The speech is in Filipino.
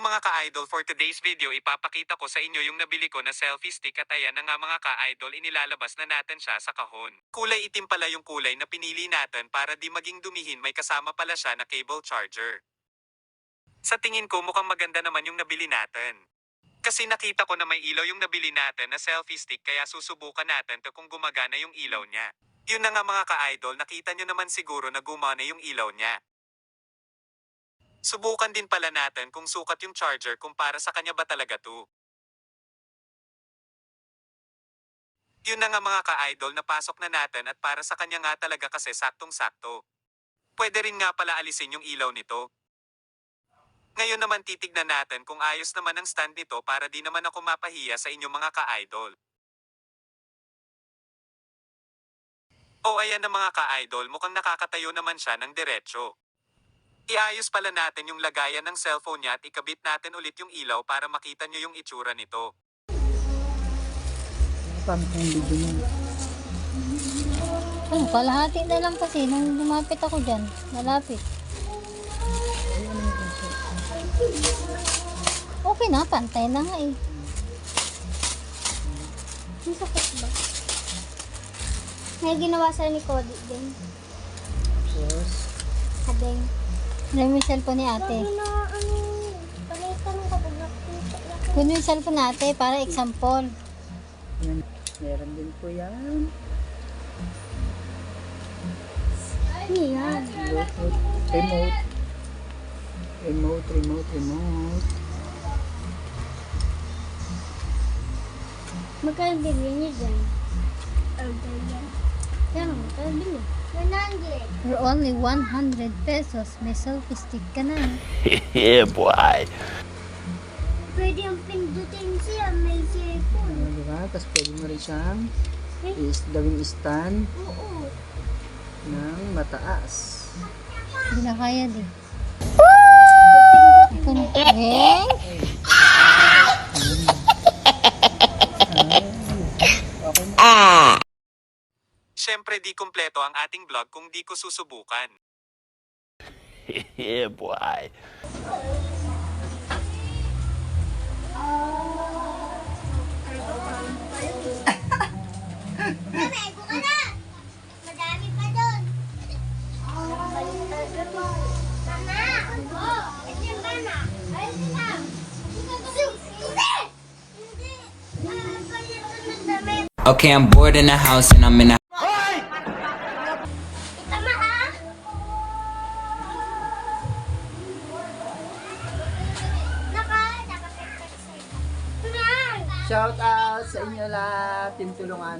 Hello mga ka-idol, for today's video ipapakita ko sa inyo yung nabili ko na selfie stick at ayan na nga mga ka-idol, inilalabas na natin siya sa kahon. Kulay itim pala yung kulay na pinili natin para di maging dumihin, may kasama pala siya na cable charger. Sa tingin ko mukhang maganda naman yung nabili natin. Kasi nakita ko na may ilaw yung nabili natin na selfie stick, kaya susubukan natin kung gumagana yung ilaw niya. Yun na nga mga ka-idol, nakita nyo naman siguro na gumana yung ilaw niya. Subukan din pala natin kung sukat yung charger kung para sa kanya ba talaga to. Yun na nga mga ka-idol, napasok na natin at para sa kanya nga talaga kasi saktong-sakto. Pwede rin nga pala alisin yung ilaw nito. Ngayon naman titignan natin kung ayos naman ang stand nito para di naman ako mapahiya sa inyo mga ka-idol. O ayan na mga ka-idol, mukhang nakakatayo naman siya ng diretsyo. Iayos pala natin yung lagayan ng cellphone niya at ikabit natin ulit yung ilaw para makita nyo yung itsura nito. Ano, kalahati na lang kasi nung lumapit ako dyan. Malapit. Okay na, pantay na nga eh. Ang sakit ba? May ginawa sa ni Cody din. Hadeng. Alam mo yung cellphone ni ate. Kunin yung cellphone ni ate para example. Yan, meron din po yan. Ano yan? Remote. Magkano bilhin niyo dyan? Yan, magkano bilhin? 100. For only 100 pesos, may selfie stick ka na. Yeah, boy. Pwede yung pindutin siya, may cellphone. Diba? Tapos pwede mo rin siyang gawing stand Oo. ng mataas. Hindi na kaya di. Ito na. Eh? Syempre di kumpleto ang ating vlog kung di ko susubukan. Yeah, boy. Ego ka na! Madami pa doon! Mama! Ito yung mama! Ayun sila! Hindi! Palit ng damit! Okay, I'm bored in the house and I'm in a Tama ha? Nakapagpag sa'yo. Shout out sa inyo lahat, Team Tulungan.